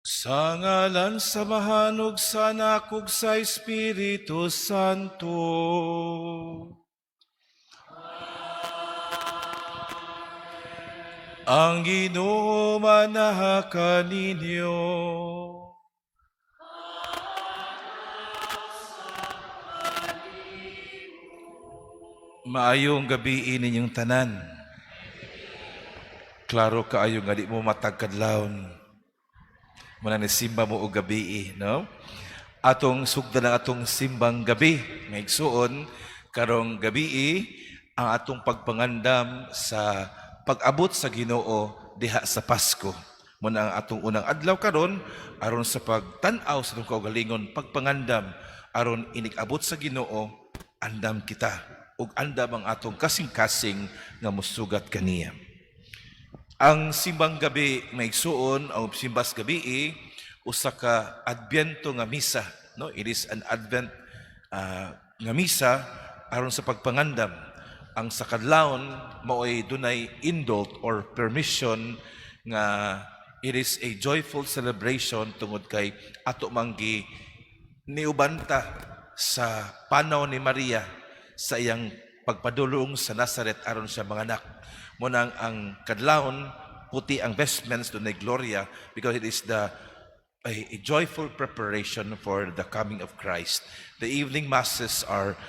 Sa ngalan sa mahanog sa Anak ug sa Espiritu Santo. Ang Ginoo manaha kaninyo. Maayong gabi ninyong tanan. Klaro kaayo nga di mo matagkadlawon. Muna ni simba mo og gabi, no? Atong sugdan ang atong simbang gabi, nga igsuon karong gabi ang atong pagpangandam sa pag-abot sa Ginoo diha sa Pasko. Muna ang atong unang adlaw karon aron sa pagtan-aw sa atong kaugalingon pagpangandam aron inig-abot sa Ginoo, andam kita ug andam ang atong kasing-kasing nga mosugat kaniya. Ang simbang gabi may igsuon o simbas gabi usa ka Adbyento nga misa, no? It is an Advent nga misa aron sa pagpangandam. Ang sakadlawon mao'y dunay indult or permission nga it is a joyful celebration tungod kay ato manggi niubanta sa panaw ni Maria sa iyang pagpadulong sa Nazareth aron siya manganak. Munang ang kadlawon puti ang vestments dunay gloria because it is a joyful preparation for the coming of Christ. The evening masses are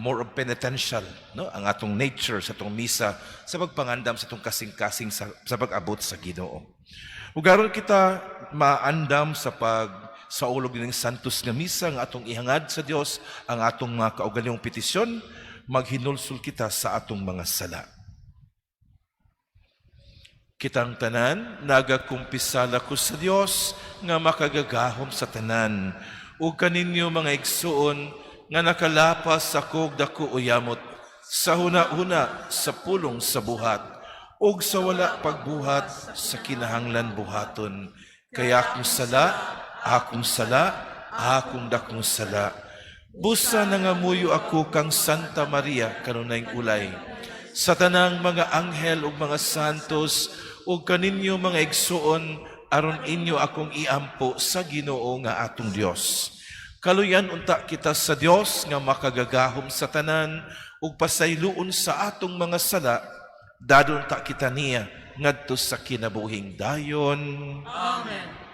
more of penitential, no? Ang atong nature sa atong misa sa pagpangandam sa atong kasing-kasing sa pag-abot sa Ginoo. Ug aron kita maandam sa ulog ng Santos nga misa nga atong ihangad sa Dios ang atong mga kaugalingong petisyon, maghinulsol kita sa atong mga sala. Kitang tanan, nagakumpisala ko sa Dios nga makagagahom sa tanan. Ug kaninyo mga igsuon nga nakalapas sa kog dako uyamot sa huna-huna sa pulong sa buhat ug sa wala pagbuhat sa kinahanglan buhaton. Kaya akong sala, akong dakong sala. Busa nangamuyo ako kang Santa Maria kanunayng ulay. Sa tanang mga anghel ug mga santos ug kaninyo mga igsuon aron inyo akong iampo sa Ginoo nga atong Dios. Kaluyan unta kita sa Dios nga makagagahom sa tanan ug pasayloon sa atong mga sala, dadon ta kita niya ngadto sa kinabuhing dayon. Amen.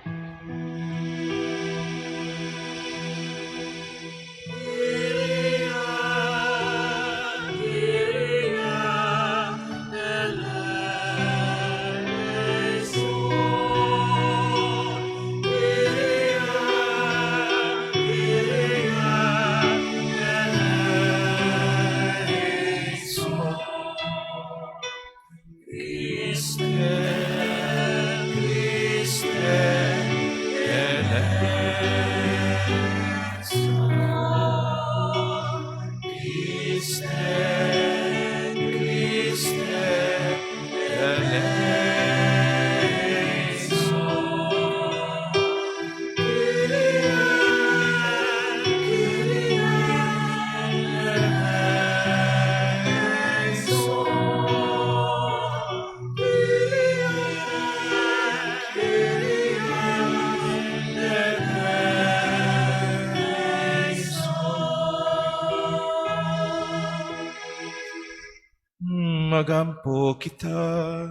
Magampo kita.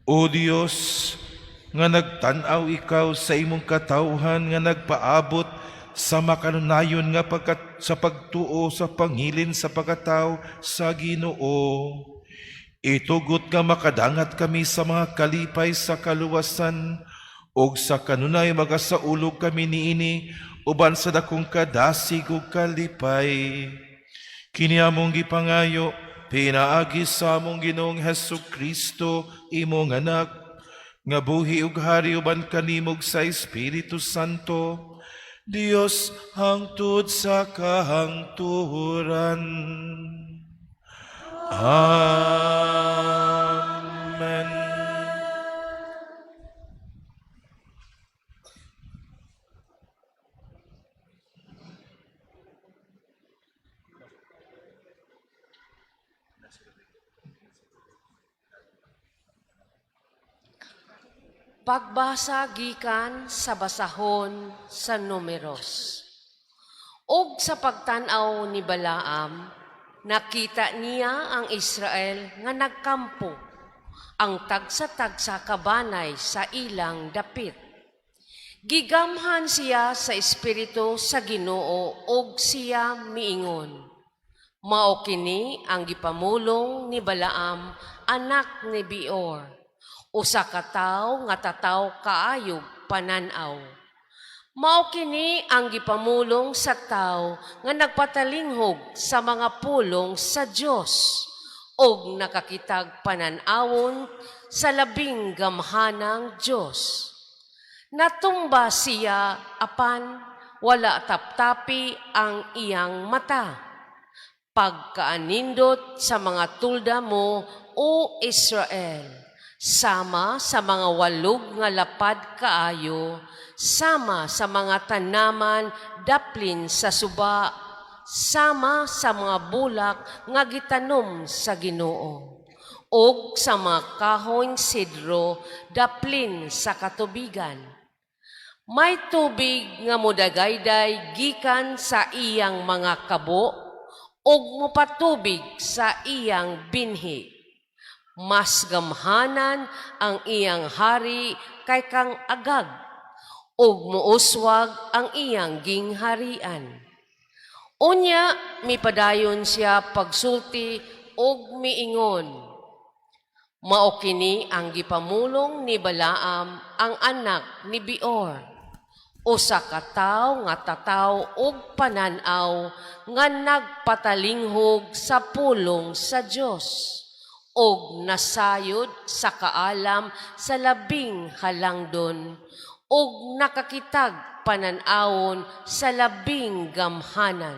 O Dios, nga nagtan-aw ikaw sa imong katawhan nga nagpaabot sa makanunayon nga sa pagtuo sa pangilin sa pagkatao sa Ginoo. Itugot nga makadangat kami sa mga kalipay sa kaluwasan ug sa kanunay magasaulog kami niini uban sa dakong kadasig ug kalipay. Kini among gipangayo, pinaagi sa among Ginoong Hesukristo, imong anak, nga buhi ug hari uban kanimog sa Espiritu Santo, Dios hangtod sa kahangturan. Amen. Pagbasa gikan sa basahon sa Numeros. Og sa pagtanaw ni Balaam, nakita niya ang Israel nga nagkampo, ang tagsa-tagsa kabanay sa ilang dapit. Gigamhan siya sa espiritu sa Ginoo og siya miingon. Mao kini ang gipamulong ni Balaam, anak ni Beor, usa ka tawo nga tataw kaayog pananaw. Mao kini ang gipamulong sa tawo nga nagpatalinghog sa mga pulong sa Dios og nakakitag pananawon sa labing gamhanang Dios. Natumba siya apan wala taptapi ang iyang mata. Pagkaanindot sa mga tulda mo, O Israel, sama sa mga walog nga lapad kaayo, sama sa mga tanaman daplin sa suba, sama sa mga bulak nga gitanom sa Ginoo, og sa mga kahoy sidro daplin sa katubigan. May tubig nga modagayday gikan sa iyang mga kabo, og mopatubig sa iyang binhi. Mas gamhanan ang iyang hari kay kang Agag, og muuswag ang iyang gingharian. Unya, mipadayon siya pagsulti og miingon. Mao kini ang gipamulong ni Balaam, ang anak ni Beor. Usa ka tawo nga tataw og pananaw nga nagpatalinghog sa pulong sa Dios og nasayod sa kaalam sa labing halangdon og nakakitag pananawon sa labing gamhanan.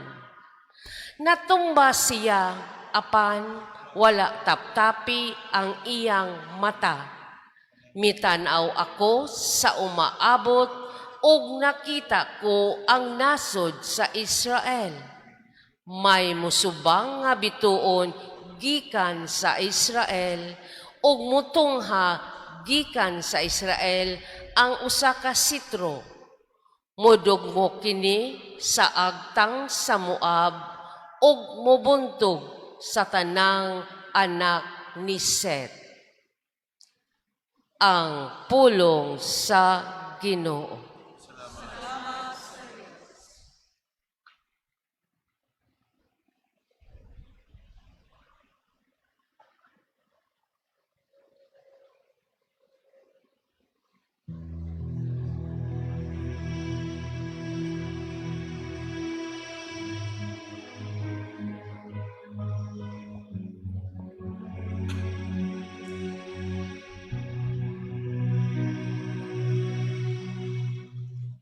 Natumba siya apan wala taptapi ang iyang mata. Mitanaw ako sa umaabot og nakita ko ang nasod sa Israel. May musubang nga bituon gikan sa Israel, og mutungha gikan sa Israel ang usa ka sitro. Modugmo kini sa agtang sa Moab, og mobuntog sa tanang anak ni Seth. Ang pulong sa Ginoo.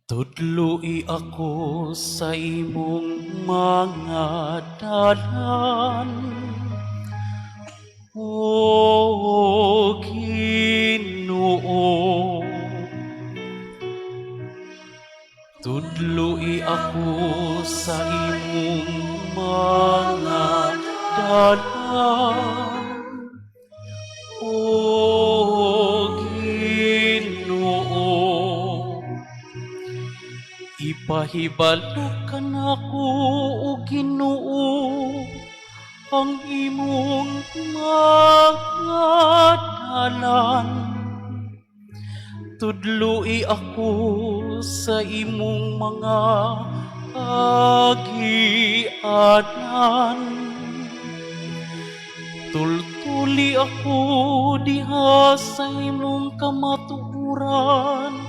Tudloi ako sa imong mga dalan, O Ginoo. Tudloi ako sa imong mga dalan, O Ginoo. Ipahibalakan ako, O Ginoo, ang imong mga dalan. Tudloi ako sa imong mga agianan. Tultuli ako diha sa imong kamatuoran,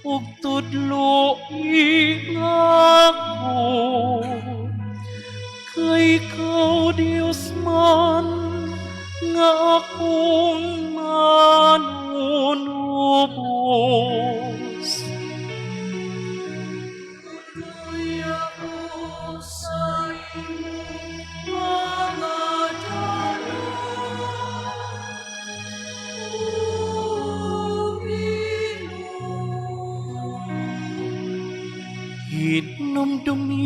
ug tudloi ako. Kay ikaw, Dios man, nga akong manunubos. Tuloy ako sa iyong mga dalan, O Ginoo. Hinumduming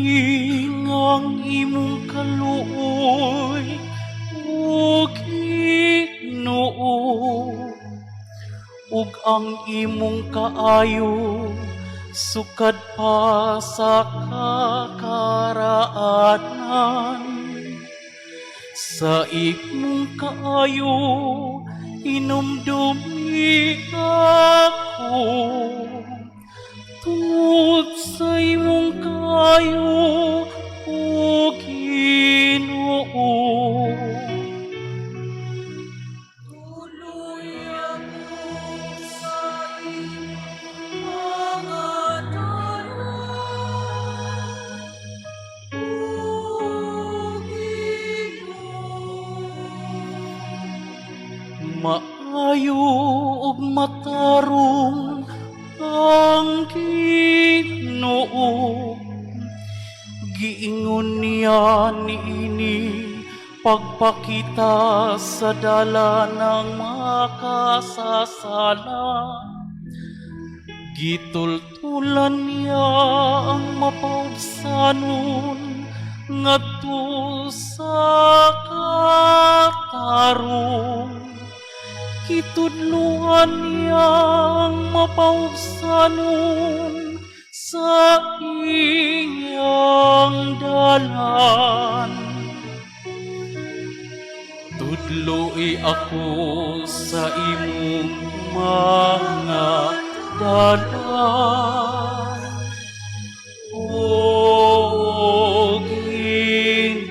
ang imong kaluoy, O Ginoo, ug ang imong kaayo sukad pa sa kakaraanan. Sa imong kaayo inumdumi ako tungod sa imong kaayo o Ginoo. Tuloy ako sa imong mga dalan, o Ginoo. Maayo ug matarong ang Ginoo. Giingon niya niini pagpakita sa dala ng makasasala. Gitultulan niya ang mapaubsanon ngadto sa katarong. Kitudluan niya ang mapaubsanon sa iyang dalan. Tudloi ako sa imong mga dalan, o Ginoo.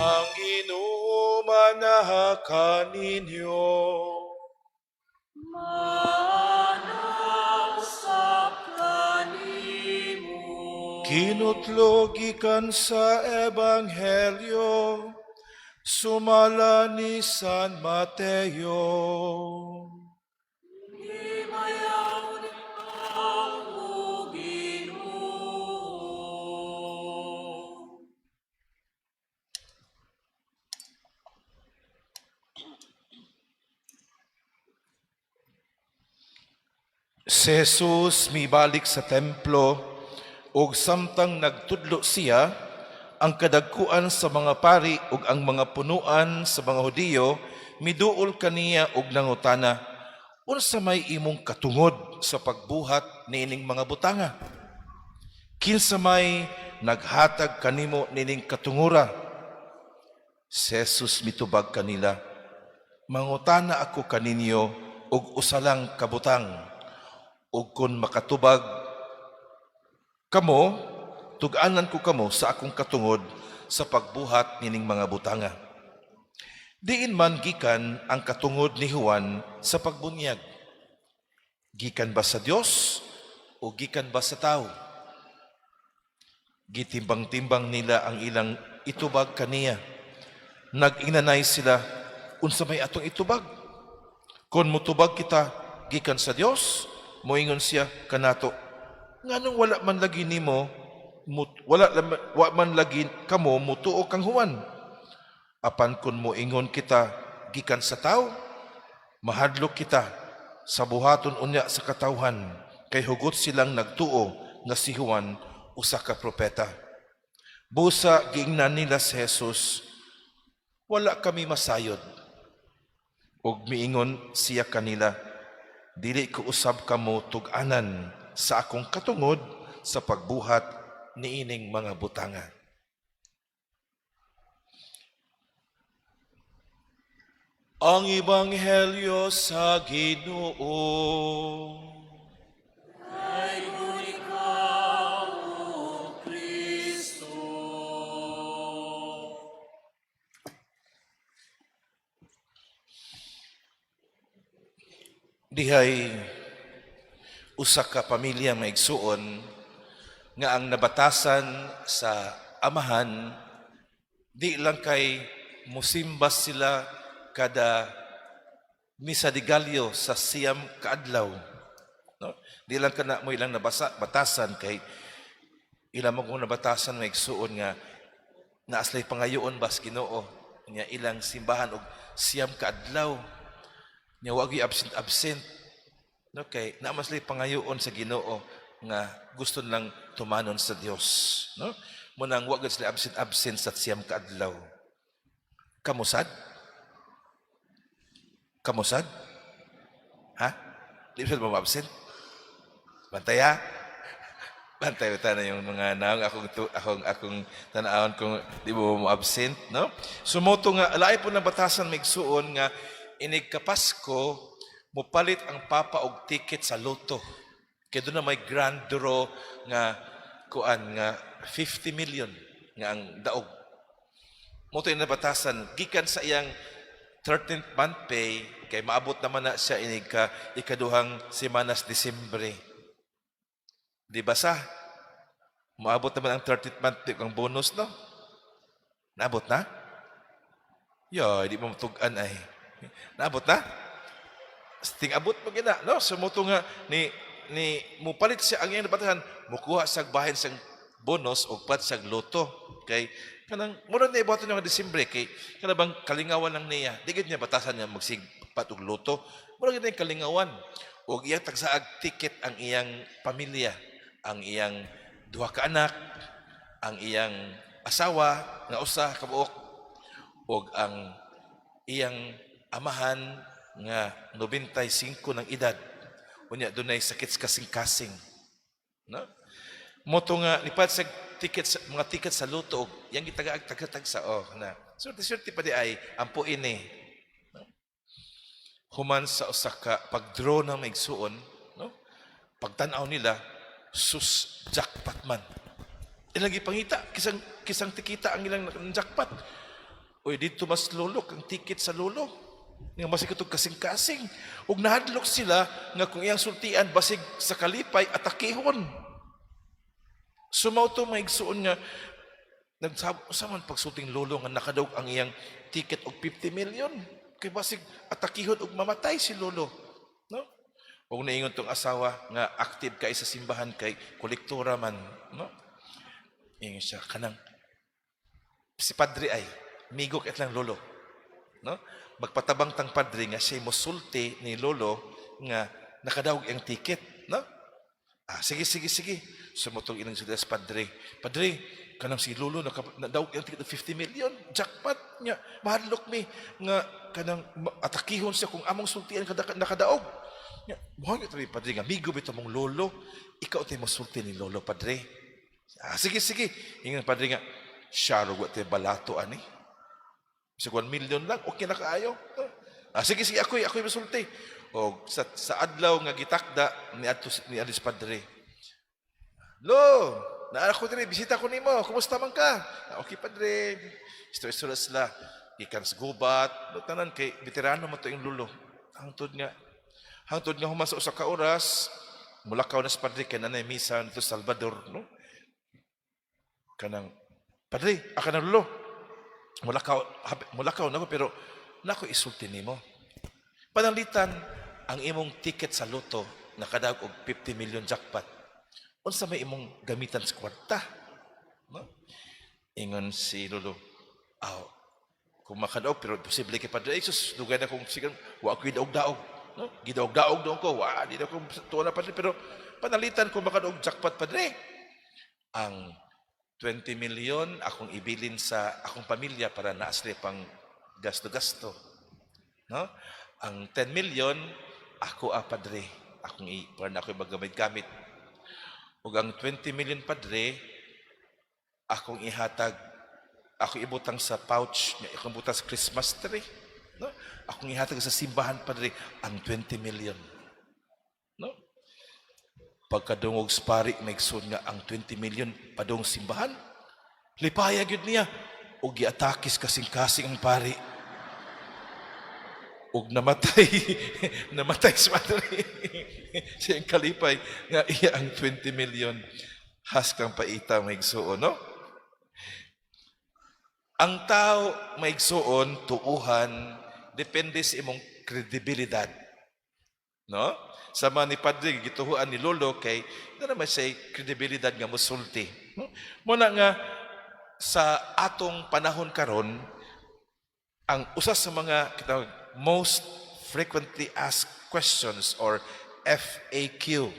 Ang Ginoo manaha kaninyo. Manaw sa kanimo. Kinutlog gikan sa Ebanghelyo sumala ni San Mateo. Himayaw ni ang Ginoo. Si Jesus mibalik sa templo ug samtang nagtudlo siya, ang kadagkuan sa mga pari ug ang mga punuan sa mga Hudiyo miduol kaniya ug nangutana, unsa may imong katungod sa pagbuhat niining mga butanga? Kinsa may naghatag kanimo nining katungura? Si Jesus mitubag kanila, mangutana ako kaninyo og usa lang kabutang. Ug kung makatubag kamo, tug-anan ko kamo sa akong katungod sa pagbuhat nining mga butanga. Diin man gikan ang katungod ni Juan sa pagbunyag. Gikan ba sa Dios o gikan ba sa tao? Gitimbang-timbang nila ang ilang itubag kaniya. Nag-inanay sila, unsa may atong itubag? Kung mutubag kita gikan sa Dios, moingon siya kanato, nganong wala man lagi nimo, wala man lagi kamo mutuo kang Juan. Apan kun moingon kita gikan sa tao, mahadlok kita sa buhaton unya sa katawhan, kay hugot silang nagtuo nga si Juan usa ka propeta. Busa giingnan nila si Jesus, wala kami masayod. Ug miingon siya kanila, dili ko usab kamo tug-anan sa akong katungod sa pagbuhat niining mga butanga. Ang Ebanghelyo sa Ginoo. Dihay usa ka pamilya maigsuon nga ang nabatasan sa amahan di lang kay musimbas sila kada misa de Gallo sa siyam kaadlaw, no? Di lang kana mo ilang batasan kay ilang mo nabatasan maigsuon nga naaslay pangayoon bas Ginoo niya ilang simbahan og siyam ka adlaw. Niya wagi absent. No kay naman sila pangayoon sa Ginoo nga gusto lang tumanon sa Dios, no? Mo nang wa gid sila absent sa siyam ka adlaw. Kamusad? Kamusad? Ha? Di sila mo absent? Bantay ha? Bantay ta na yung mga naong akong tanawon kung di mo absent, no? Sumoto nga laay po na batasan migsuon nga inig ka Pasko mupalit ang papa og ticket sa loto. Kaya doon na may grand draw nga kuan nga 50 million nga ang daog. Moto yung nabatasan gikan sa iyang 13th month pay kay maabot naman na siya inig ka ikaduhang semanas Disyembre. Di ba sa? Maabot naman ang 13th month pay ang bonus, no? Naabot na? Yo, di mo matugan ay. Naabot na? Sting abot mo gina, no? Sumuto nga ni mupalit siya ang iyang nabatasan, mukuha sa bahin sang bonus o pat sa loto. Kay kanang mura na iboto nga Disyembre kay kanang kalingawan lang niya. Digit niya batasan niya magsigpat og loto. Mura gid yung kalingawan. Og iyang tagsaag ticket ang iyang pamilya, ang iyang duha ka anak, ang iyang asawa nga usa ka buok og ang iyang amahan nga 95 ng edad. Unya dunay sakit kasing-kasing. No? Moto nga lipat sa ticket sa mga ticket sa loto yang gitagaag tagatag sa na. Swerte pa di ay ampo ini. No? Human sa usa ka pag-draw ng maigsuon, no? Pagtan-aw nila sus jackpot man. Ilang gipangita kisang tikita ang ilang jackpot. Oy dito mas lulok ang ticket sa lolo. Nga masikatog kasing-kasing. Ug nahadlok sila nga kung iyang sultian basig sa kalipay atakihon. Sumauto maigsuon nga nagsaman pagsulting lolo nga nakadaog ang iyang ticket og 50 million. Kay basig atakihon og mamatay si lolo. No? Ug naingon tong asawa nga active kay sa simbahan kay kolektora man, no? Ingon siya kanang si padre ay migok et lang lolo, no? Magpatabang tang padre nga siya mosulti ni lolo nga nakadaog ang ticket, no? Sige. Sumutong inang sila sa padre. Padre, kanang si lolo nakadaog ang ticket 50 million, jackpot niya. Mahadlok mi nga kanang atakihon siya kung among sultian nakadaog. Nya, mohon ito padre nga migo bitaw mong lolo, ikaw tay mosulti ni lolo padre. Sige. Ingon padre nga siya ro wa tay balato ani. Sa 1 million lang, okay na kaayo. Sige, ako'y masulti. O sa adlaw nga gitakda ni Adis Padre. Lo, naara ko dire, bisita ko nimo. Kumusta man ka? Okay, Padre. Istorya sila. Ikan sa gubat. Tanan kay veterano mo to yung lulo. Hangtod nga humasa usa ka oras, mulakaw na sa Padre kay nanay misa nito sa Salvador, no? Kanang Padre, aka na lulo. Mulakaw na ko pero nako isulti nimo. Panalitan ang imong ticket sa loto nakadaog og 50 million jackpot. Unsa may imong gamitan sa kwarta? No? Ingon si lolo, kung makadaog pero posible kay Padre Jesus, dugay na kong sigang wa ko gidaog-daog, no? Gidaog-daog doon ko, di na ko tuwa na Padre pero panalitan kung makadaog jackpot Padre. Ang 20 million akong ibilin sa akong pamilya para naasli pang gasto-gasto. No? Ang 10 million, ako Padre. Para na ako magamit-gamit. Ug ang 20 million Padre, akong ihatag, ako ibutang sa pouch, akong ibutang sa Christmas tree. No? Akong ihatag sa simbahan Padre, ang 20 million. No? Pagkadungog sa pari, maigsoon nga ang 20 million padung simbahan. Lipaya gyud niya. Og giatakis kasing-kasing ang pari. Og namatay sa pari. Siyang kalipay nga iya ang 20 million. Haskang paita maigsoon, no? Ang tao maigsoon, tuuhan, depende sa imong kredibilidad. No? Sama ni Padre, gituhuan ni Lolo kay na naman siya kredibilidad nga musulti. Muna nga sa atong panahon karon ang usa sa mga kitawag most frequently asked questions or FAQ,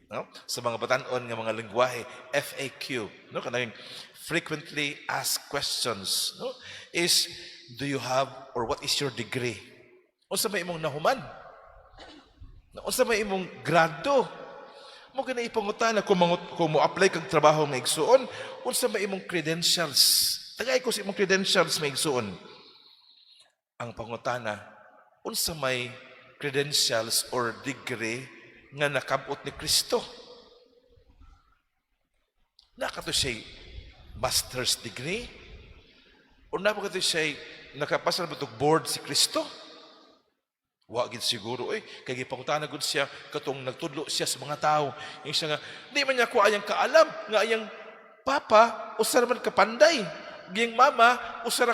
no? Sa mga batan-on nga mga lengguwahe, FAQ, no? Kanang frequently asked questions, no? Is, do you have or what is your degree? Unsa may imong nahuman? Unsa may imong grado? Mo gani ipangutan kung mo apply kag trabaho nga igsuon, unsa may imong credentials? Tagay ko sa imong credentials may igsuon. Ang pangutana, unsa may credentials or degree nga nakabot ni Kristo? Nakato siya master's degree? O napakato siya nakapasa na board si Kristo? Wa gid siguro kay gipangutana gud siya katong nagtudlo siya sa mga tao. Yung siya nga di man niya ko ayang kaalam nga ayang papa usa man ka panday. Giyang mama usa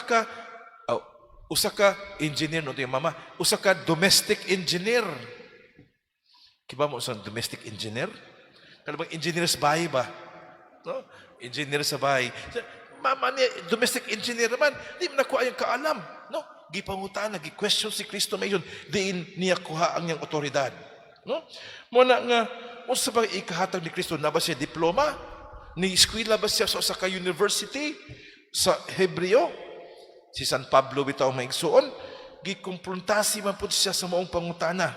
ka engineer no yung mama, usa ka domestic engineer. Kiba mo sa domestic engineer? Kano bang engineer sa bahay ba? No? Engineer sa bahay. Mama ni domestic engineer naman, di man ako ayang kaalam, no? Gipangutana, gi-question si Kristo mayon, diin niya kuha ang niyang otoridad. No? Muna nga, unsa ba ikahatag ni Kristo? Na ba siya diploma? Ni eskwela ba siya sa ka university? Sa Hebreo? Si San Pablo bitaw maigsuon, gikumpruntasi man pud siya sa maong pangutana.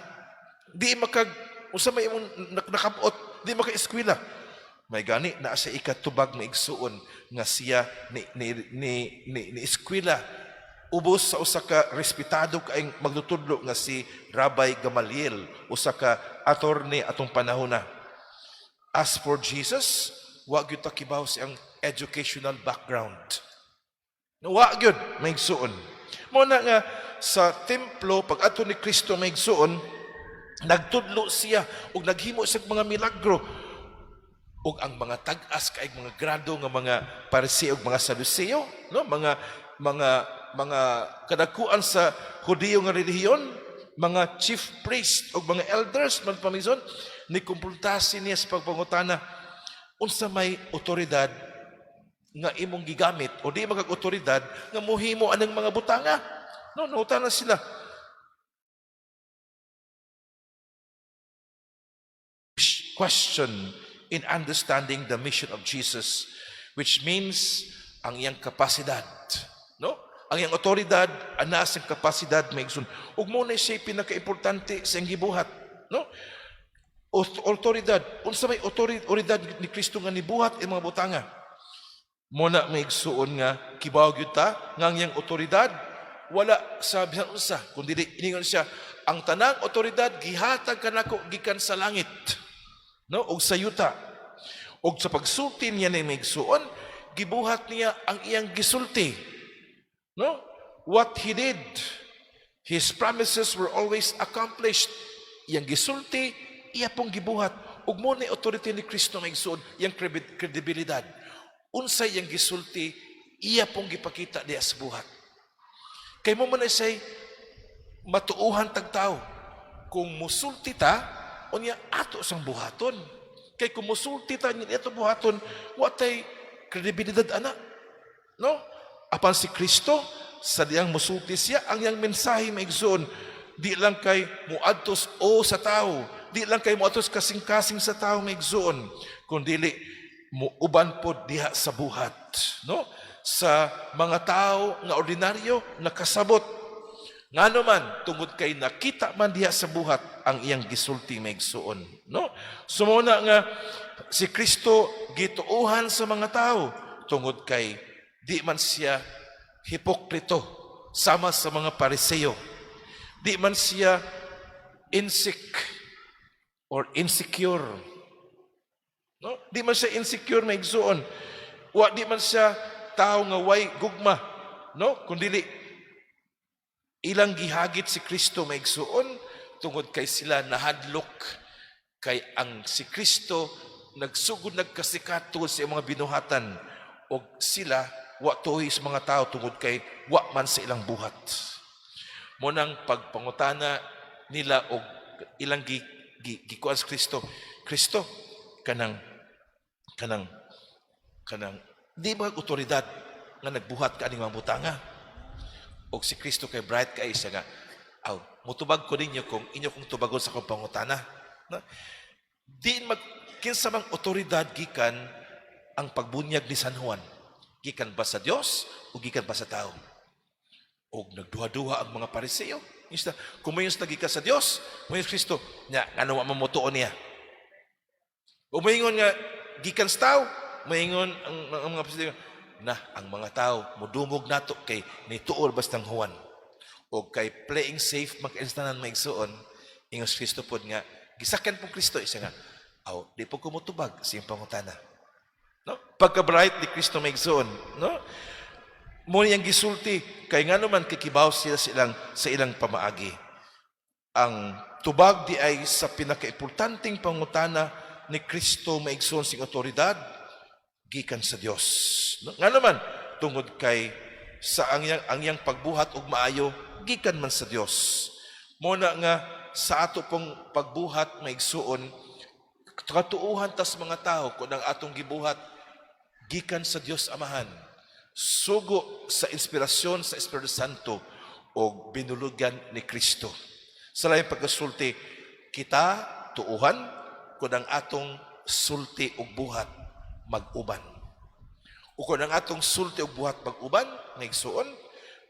Di unsa may imong nakabot, di maka-eskwela. May gani na sa ikatubag maigsuon nga siya ni eskwela ubos sa usa ka respetado kaayong magtutudlo nga si Rabbi Gamaliel, usa ka attorney atong panahon na. As for Jesus, wa gyud ta kibaw siyang educational background. Wa gyud maigsuon. Mo na nga sa templo pag ato ni Kristo maigsuon, nagtudlo siya ug naghimo sa mga milagro. Ug ang mga tag-as kay mga grado nga mga Pariseo ug mga Saduceo, no? Mga kadakuan sa Hudiyo nga relihiyon, mga chief priest o mga elders man pamison, ni kumpultasi niya sa pagpangutana, unsa may otoridad nga imong gigamit o di magag otoridad nga mohimo anang mga butanga. No, nautana sila. Question in understanding the mission of Jesus, which means ang iyang kapasidad, no? Ang iyang otoridad, anas ang kapasidad maigsoon. Ug mo na siya pinaka-importante sa iyang gibuhat, no? Otoridad, unsa may otoridad ni Kristo nga nibuhat ang mga butanga. Mo na maigsuon nga kibaw gyud ta nga ang iyang otoridad wala sa bisan unsa kundi iningon siya ang tanang otoridad gihatag kanako gikan sa langit, no? Og sa yuta. Og sa pagsulti niya ni maigsuon, gibuhat niya ang iyang gisulti. No? What he did, his promises were always accomplished. Iyang gisulti, iya pong gibuhat. Ug mo ni authority ni Kristo maigsuon, iyang kredibilidad. Unsay iyang gisulti, iya pong gipakita diya sa buhat. Kay mo man say matuuhan tagtao. Kung musulti ta, unya ato sang buhaton. Kay kung musulti ta niya ato buhaton, watay kredibilidad ana. No? Apan si Kristo, sa diyang musulti siya, ang iyang mensahe maigsoon, di lang kay muadtos o sa tao, di lang kay muadtos kasing-kasing sa tao maigsoon, kundi uban po diha sa buhat, no? Sa mga tao nga ordinaryo nakasabot. Ngano man tungod kay nakita man diha sa buhat ang iyang gisulti maigsoon, no? Sumuna nga si Kristo gituuhan sa mga tao tungod kay di man siya hipokrito sama sa mga Pariseo. Di man siya insecure. No? Di man siya insecure maigsuon. Di man siya tao nga way gugma, no? Kundi ilang gihagit si Kristo maigsuon tungod kay sila nahadlok kay ang si Kristo nagsugod nagkasikat tungod sa mga binuhatan og sila wa tuhi sa mga tao tungod kay wa man sa ilang buhat. Mo nang pagpangutana nila og ilang gikuan sa Kristo kanang di ba otoridad nga nagbuhat ka aning mga butanga? O si Kristo kay bright kay siya nga, aw, mutubag ko ninyo kung inyo kong tubagon sa akong pangutana. No? Di kinsa mang otoridad gikan ang pagbunyag ni San Juan. Gikan ba sa Dios o gikan ba sa tao? O nagduha-duha ang mga Pariseo. Kung mayos na gikan sa Dios, mayos Kristo, nya ano mamutuon niya. O mayingon nga gikan sa tao, mayingon ang mga Pariseo na ang mga tao mudumog nato kay nituol bastang Juan. O kay playing safe mag-instanan maigsuon, ingos Kristo pod nga gisakan po Kristo isa nga, aw di po kumutubag sa iyong pangutana. No? Pagka-bright ni Kristo maigsuon, no? Mo niyang gisulti kay nga naman kikibaw sila sa ilang pamaagi. Ang tubag di ay sa pinakaimportanteng pangutana ni Kristo maigsuon sing otoridad gikan sa Dios. No? Nga naman tungod kay sa ang iyang pagbuhat og maayo gikan man sa Dios. Mo na nga sa ato pong pagbuhat maigsuon katuuhan tas mga tao kung ang atong gibuhat gikan sa Dios Amahan. Sugo sa inspirasyon sa Espiritu Santo o binulugan ni Kristo. Sa laing pagkasulti, kita tuuhan kung ang atong sulti o buhat mag-uban. O kung ang atong sulti o buhat mag-uban, ngaigsuon,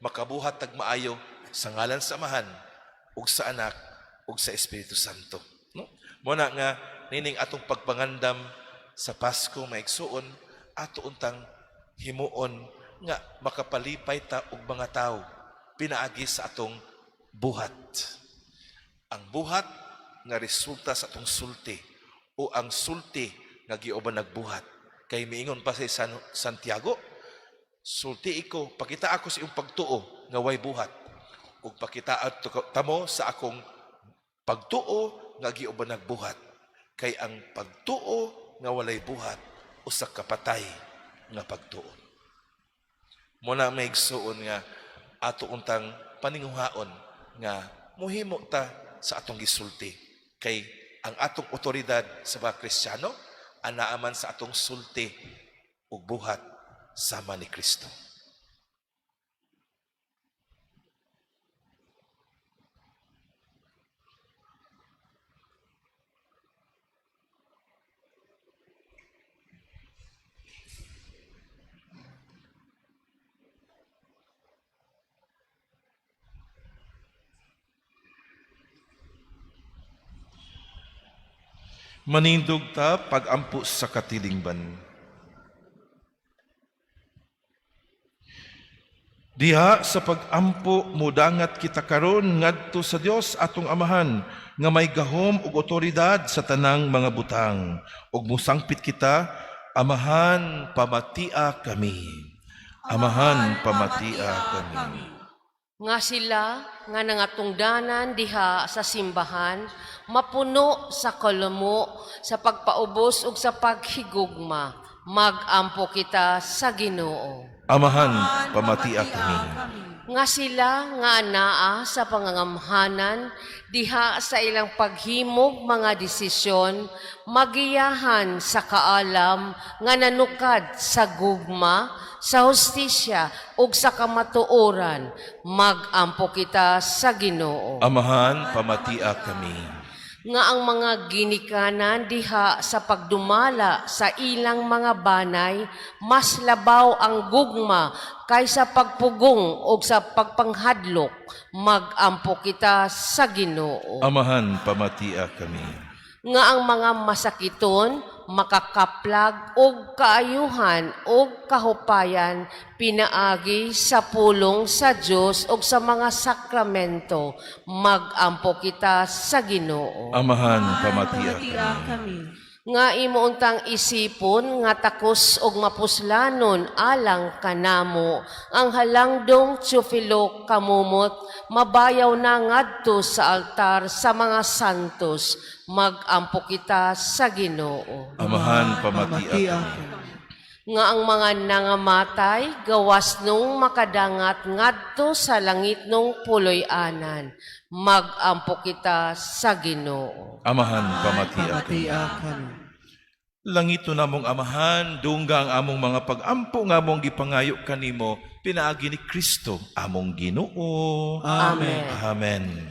makabuhat tagmaayo sa ngalan sa Amahan, ug sa Anak, ug sa Espiritu Santo. No? Muna nga, nining atong pagpangandam sa Pasko, maigsuon, ato untang himuon nga makapalipay ta og mga tao pinaagi sa atong buhat. Ang buhat nga resulta sa atong sulti o ang sulti nga giuban nagbuhat. Kay miingon pa si Santiago, sulti ko, pakita ako sa iyong pagtuo nga way buhat. Ug pakita tamo sa akong pagtuo nga giuban nagbuhat. Kay ang pagtuo nga walay buhat usa ka patay nga pagtuon. Muna may igsuon nga ato untang paninguhaon nga muhimo ta sa atong gisulti. Kay ang atong otoridad sa mga Kristiyano anaaman sa atong sulti ug buhat sama ni Kristo. Manindog ta pagampo sa katilingban. Diha sa pagampo mudangat kita karon ngadto sa Dios atong Amahan nga may gahom ug otoridad sa tanang mga butang ug musangpit kita, Amahan pamatia kami. Amahan pamatia kami. Nga sila nga nangatungdanan diha sa simbahan mapuno sa kalamo sa pagpaubos ug sa paghigugma magampo kita sa Ginoo. Amahan pamatia kami. Nga sila nga anaa sa pangangamhanan diha sa ilang paghimog mga desisyon magiyahan sa kaalam nga nanukad sa gugma, sa hustisya ug sa kamatuoran magampo kita sa Ginoo. Amahan pamatia kami. Nga ang mga ginikanan diha sa pagdumala sa ilang mga banay mas labaw ang gugma kaysa pagpugong o sa pagpanghadlok magampo kita sa Ginoo. Amahan pamatia kami. Nga ang mga masakiton makakaplag og kaayuhan og kahupayan pinaagi sa pulong sa Dios og sa mga sakramento magampo kita sa Ginoo. Amahan pamatia kami. Nga imo untang isipon nga takos og mapuslanon alang kanamo ang halangdong Teofilo kamumot mabayaw na ngadto sa altar sa mga santos magampo kita sa Ginoo. Amahan pamatia kami. Nga ang mga nangamatay gawas nung makadangat ngadto sa langit nung puloy-anan magampo kita sa Ginoo. Amahan pamatia kami. Langito namong amahan, dungga ang among mga pag-ampo nga among gipangayo kanimo, pinaagi ni Kristo among Ginoo. Amen. Amen.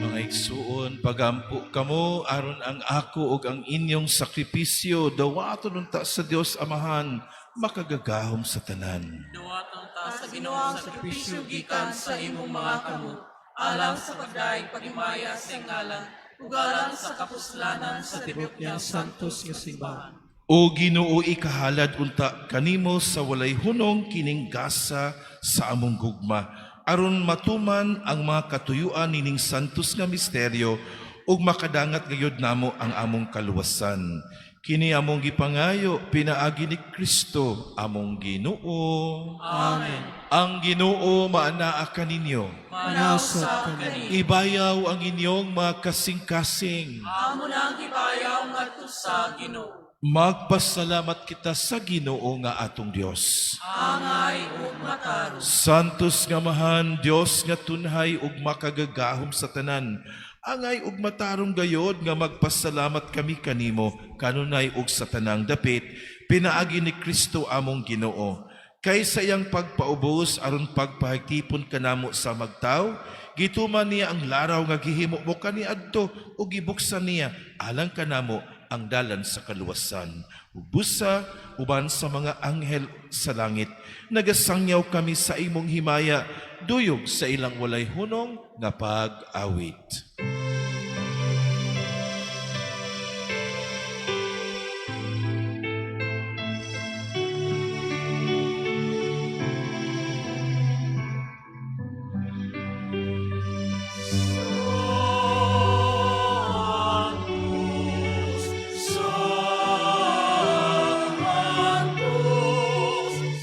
Mga igsuon, pagampo kamo aron ang ako ug ang inyong sakripisyo dawaton unta sa Dios Amahan makagagahom sa tanan. Duwatong ta sa Ginoong sakripisyo gikan sa imong mga kamot, alang sa pagdaing pagimaya sa ngalan, ugalan sa kapuslanan sa tibok niyang santos nga simbahan. O Ginoo ikahalad unta kanimo sa walay hunong kining gasa sa among gugma aron matuman ang mga katuyuan nining santos nga misteryo ug makadangat gayud namo ang among kaluwasan. Kini among gipangayo pinaagi ni Kristo among Ginoo. Amen. Ang Ginoo maanaa kaninyo. Manasa kani. Ibayaw ang inyong mga kasing-kasing. Amo na ang ibayaw ngadto sa Ginoo. Magpasalamat kita sa Ginoo nga atong Dios. Angay ug mataro. Santos nga mahan, Dios nga tunhay ug makagagahom sa tanan. Angay ug matarong gayod nga magpasalamat kami kanimo kanunay ug sa tanang dapit pinaagi ni Kristo among Ginoo. Kay sa iyang pagpaubos aron pagpahigtipon kanamo sa magtaw, gituman niya ang laraw nga gihimo mo kaniadto ug gibuksan niya alang kanamo ang dalan sa kaluwasan. Busa uban sa mga anghel sa langit, nagasangyaw kami sa imong himaya, duyog sa ilang walay hunong nga pag-awit.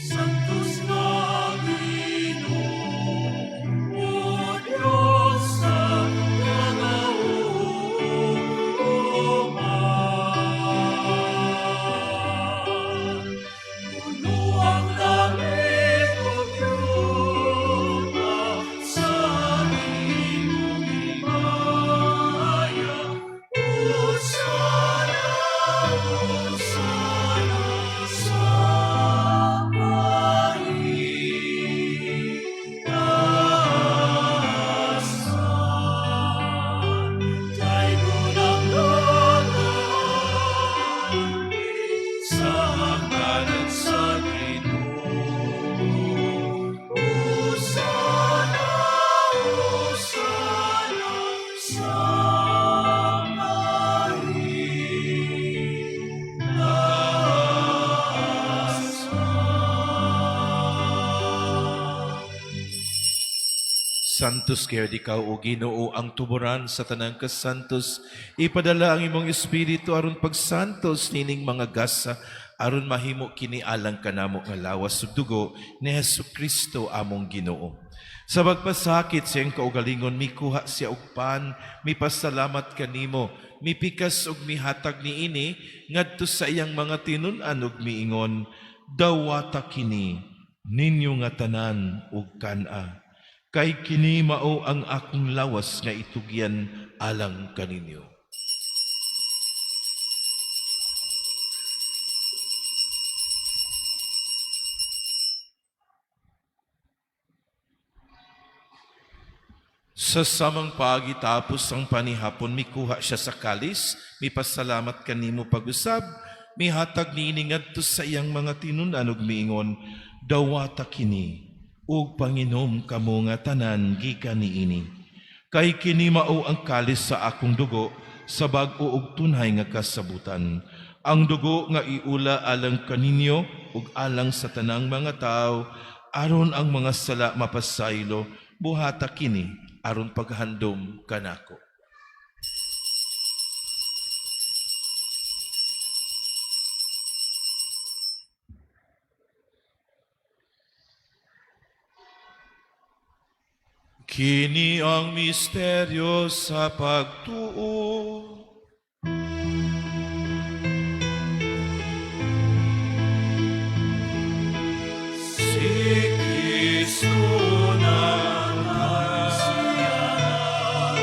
Santos na Ginoo, o Diyos sa kalauman. Puno ang langit o Diyos sa imong himaya. Hosana, Hosana sa kaitaasan. Kay gunang lalang sa hangganan sa Ginoo. Hosana, Hosana sa kaitaasan. Santos kayo di ka o Ginoo ang tuburan sa tanang kasantos. Ipadala ang imong espiritu aron pagsantos nining mga gasa aron mahimo kini alang kanamo nga lawas ug dugo ni Hesukristo among Ginoo. Sa pagpasakit sa iyang kaugalingon mikuha siya og pan, mipasalamat kanimo, mipikas ug mihatag niini ngadto sa iyang mga tinun-an ug miingon, dawata kini ninyo nga tanan ug kana. Kay kini mao ang akong lawas nga itugyan alang kaninyo. Sa samang pagitapos ang panihapon, mikuha siya sa kalis, mipasalamat kanimo pag-usab, mihatag niini ngadto sa iyang mga tinun-an ug miingon, dawata kini ug panginom kamo nga tanan gikan niini. Kay kini mao ang kalis sa akong dugo sa bag-o ug tunhay nga kasabutan. Ang dugo nga iula alang kaninyo ug alang sa tanang mga tao aron ang mga sala mapasaylo buhata kini aron paghandom kanako. Kini ang misteryo sa pagtuo. Si Kristo na nagsiyahan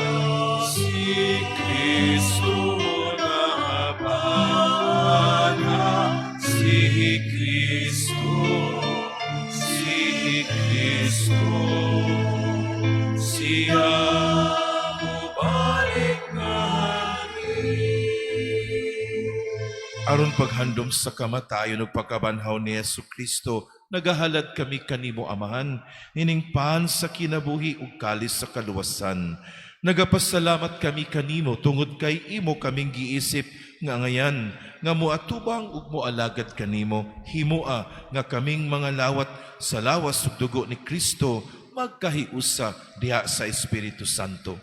paghandom sa kamatayon ug pagkabanhaw ni Yesu Kristo, nagahalad kami kanimo Amahan, ining paan sa kinabuhi ug kalis sa kaluwasan. Nagapasalamat kami kanimo tungod kay imo kaming giisip nga ngayan nga moatubang ug moalagad kanimo, himoa nga kaming mga lawat sa lawas ug dugo ni Kristo magkahiusa diha sa Espiritu Santo.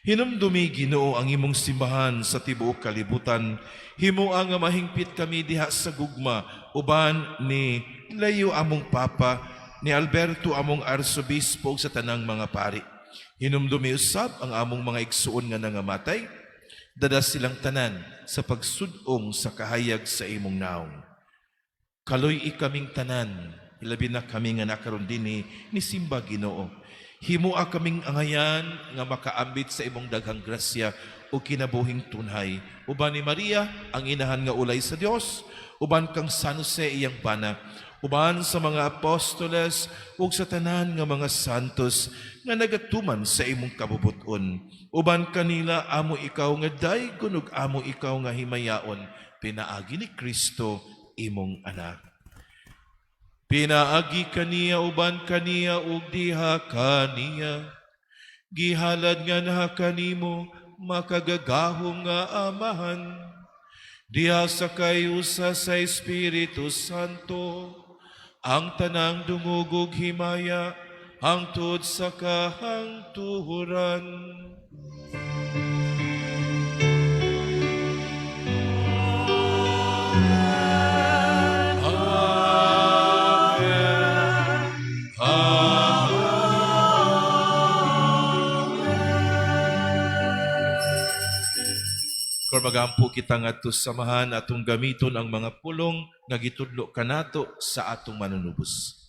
Hinumdumi Ginoo ang imong simbahan sa tibuok kalibutan. Himoa nga mahingpit kami diha sa gugma uban ni Layo among Papa, ni Alberto among Arsobispo ug sa tanang mga pari. Hinumdumi usab ang among mga igsuon nga nangamatay. Dadas silang tanan sa pagsudong sa kahayag sa imong naong. Kaloy kaming tanan, ilabi na kami nga nakaroon din ni Simba Ginoo. Himoa kaming angayan nga makaambit sa imong daghang grasya o kinabuhing tunhay. Uban ni Maria, ang inahan nga ulay sa Dios, uban kang San Jose iyang bana, uban sa mga apostoles ug sa tanan nga mga santos nga nagatuman sa imong kabubuton. Uban kanila amo ikaw nga daygon ug amo ikaw nga himayaon, pinaagi ni Kristo imong anak. Pinaagi kaniya uban kaniya ug diha kaniya. Gihalad nga naha kanimo makagagahom nga Amahan. Diha sa kayusa sa Espiritu Santo, ang tanang dungog ug himaya hangtod sa kahangturan. Kung magampo kita ngadto samahan atong gamiton ang mga pulong nga gitudlo kanato sa atong manunubos.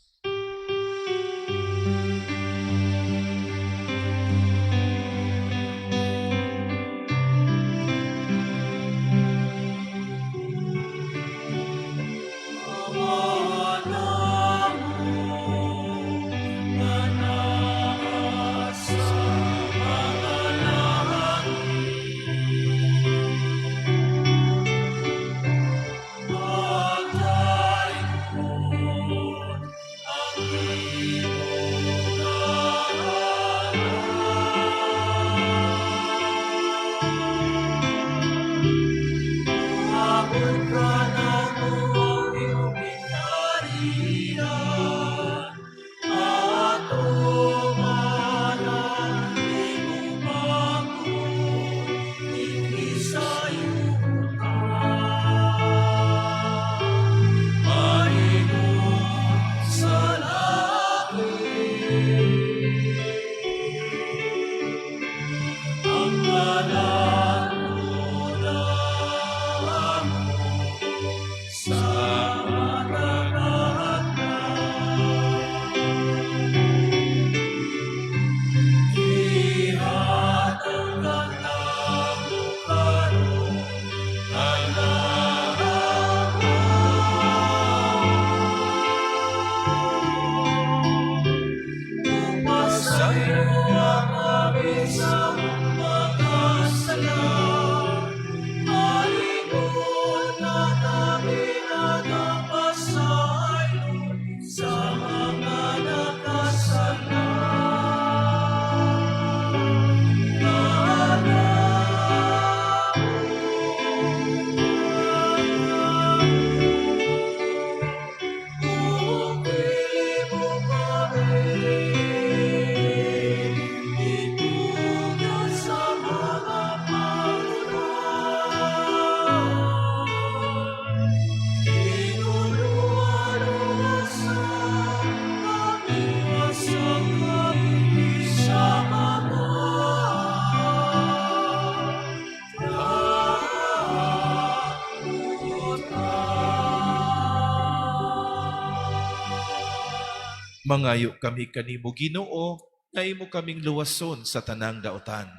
Mangayo kami kanimo Ginoo, nga imo kaming luwason sa tanang daotan.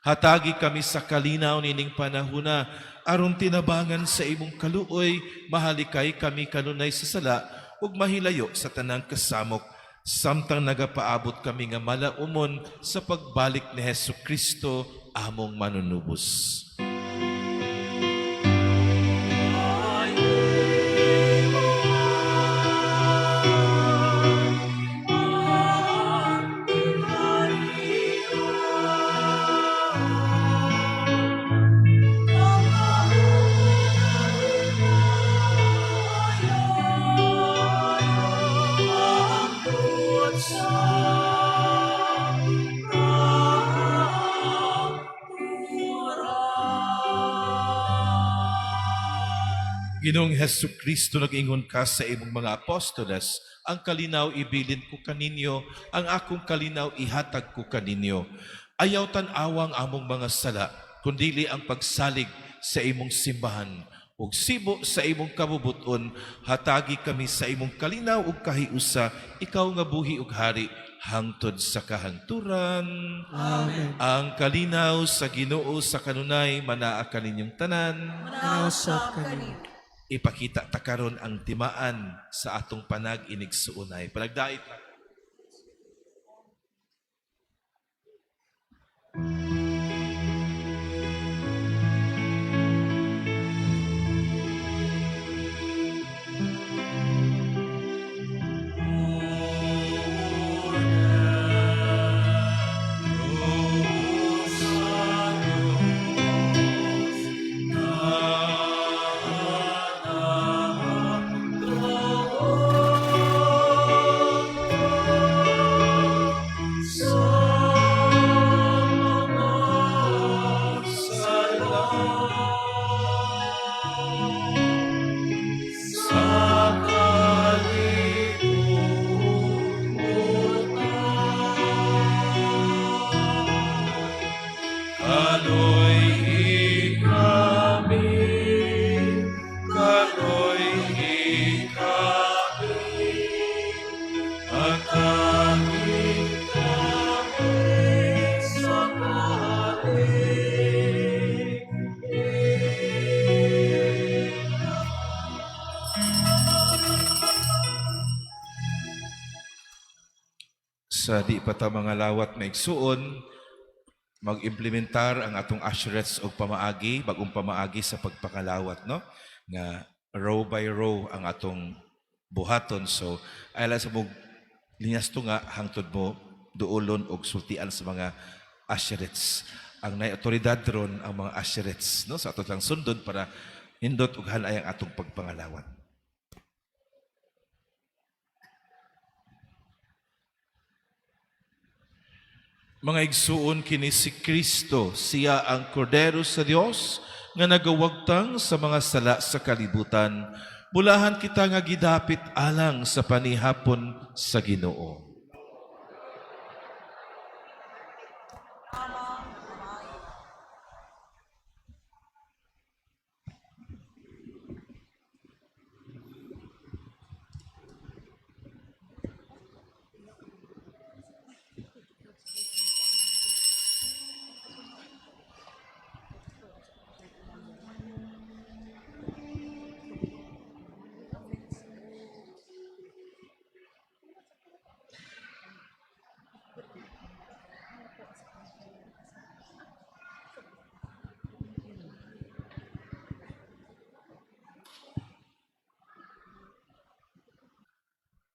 Hatagi kami sa kalinaw nining panahuna, aron tinabangan sa imong kaluoy, mahalikay kami kanunay sa sala, ug mahilayo sa tanang kasamok, samtang nagapaabot kami nga malaumon sa pagbalik ni Hesu Kristo, among manunubos. Ayo Ginoong Hesu Kristo, nag-ingon ka sa imong mga apostoles, ang kalinaw ibilin ko kaninyo, ang akong kalinaw ihatag ko kaninyo. Ayaw tan-awang among mga sala, kundili ang pagsalig sa imong simbahan. Ug sibo sa imong kabubuton, hatagi kami sa imong kalinaw ug kahiusa, ikaw nga buhi ug hari, hangtod sa kahangturan. Amen. Ang kalinaw sa Ginoo sa kanunay, manaa kaninyong tanan. Manausap kami. Ipakita ta karon ang timaan sa atong panag-inig suunay. Panagdait ta. Sa di pa ta mga lawat na igsuon, mag-implementar ang atong assurance o pamaagi, bagong pamaagi sa pagpakalawat, no? Nga row by row ang atong buhaton. So, ayala sa mong linyas to nga, hangtod mo duolon o sultian sa mga assurance. Ang nay otoridad ron ang mga assurance, no? Sa ato lang sundon para hindot ug hanay ang atong pagpangalawat. Mga igsuon kini si Kristo, siya ang kordero sa Dios nga nagawagtang sa mga sala sa kalibutan. Bulahan kita nga gidapit alang sa panihapon sa Ginoo.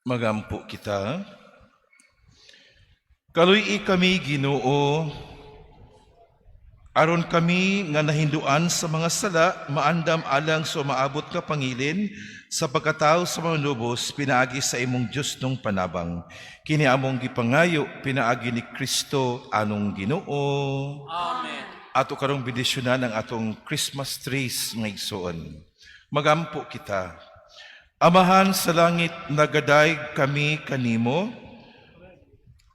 Magampo kita. Kaluy kami Ginoo, aron kami nga nahinduan sa mga sala, maandam alang sa maabot ka pangilin, sa pagkatao sa mga lubos, pinaagi sa imong Diyos nung panabang. Kini among gipangayo, pinaagi ni Kristo anong Ginoo. Amen. Ato karong bidisyonan ang atong Christmas trees nga igsuon. Magampo kita. Amahan sa langit, nagadayeg kami kanimo,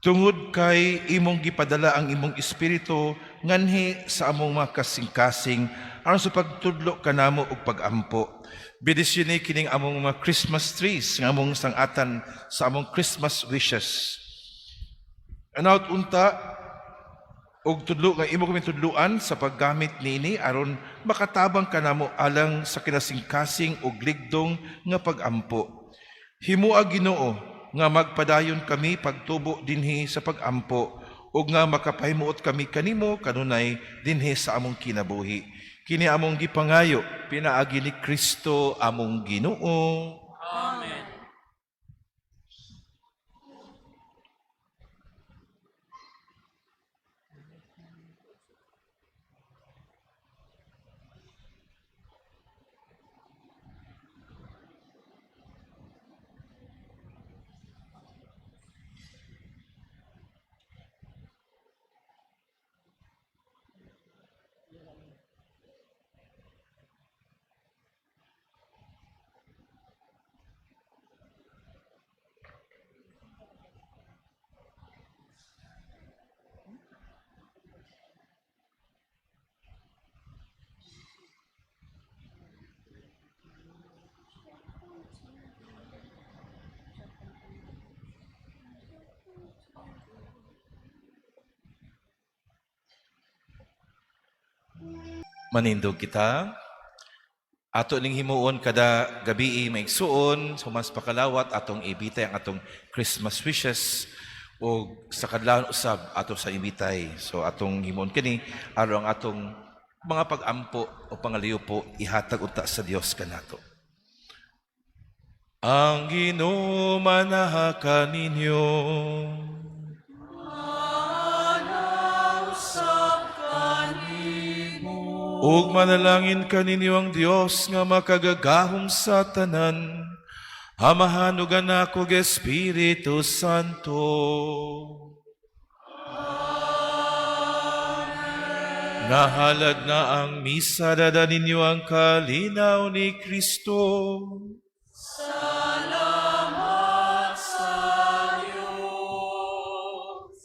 tungod kay imong gipadala ang imong espiritu nganhi sa among mga kasing-kasing aron sa pagtudlo kanamo og pag-ampo. Bidisyon kining among mga Christmas trees nga among sangatan sa among Christmas wishes. Anaut unta og tudlo nga imo kami tudluan sa paggamit nini aron makatabang kanamo alang sa kinasing-kasing og ligdong nga pag-ampo. Himoa Ginoo nga magpadayon kami pagtubo dinhi sa pag-ampo ug nga makapahimuot kami kanimo kanunay dinhi sa among kinabuhi. Kini among gipangayo pinaagi ni Kristo among Ginoo. Amen. Manindog kita. Ato ning himuon kada gabi maigsuon humas pakalawat atong ibitay ang atong Christmas wishes o sa kadlawon usab ato sa ibitay. So atong himuon kini aron ang atong mga pag-ampo o pangaliyo po ihatag unta sa Dios kanato. Ang Ginoo manaha ninyo. Ug manalangin kaninyo ang Dios nga makagagahom sa tanan. Amahan ug Anak ug Espiritu Santo. Amen. Nahalad na ang misa, dada ninyo ang kalinaw ni Kristo. Salamat sa Diyos.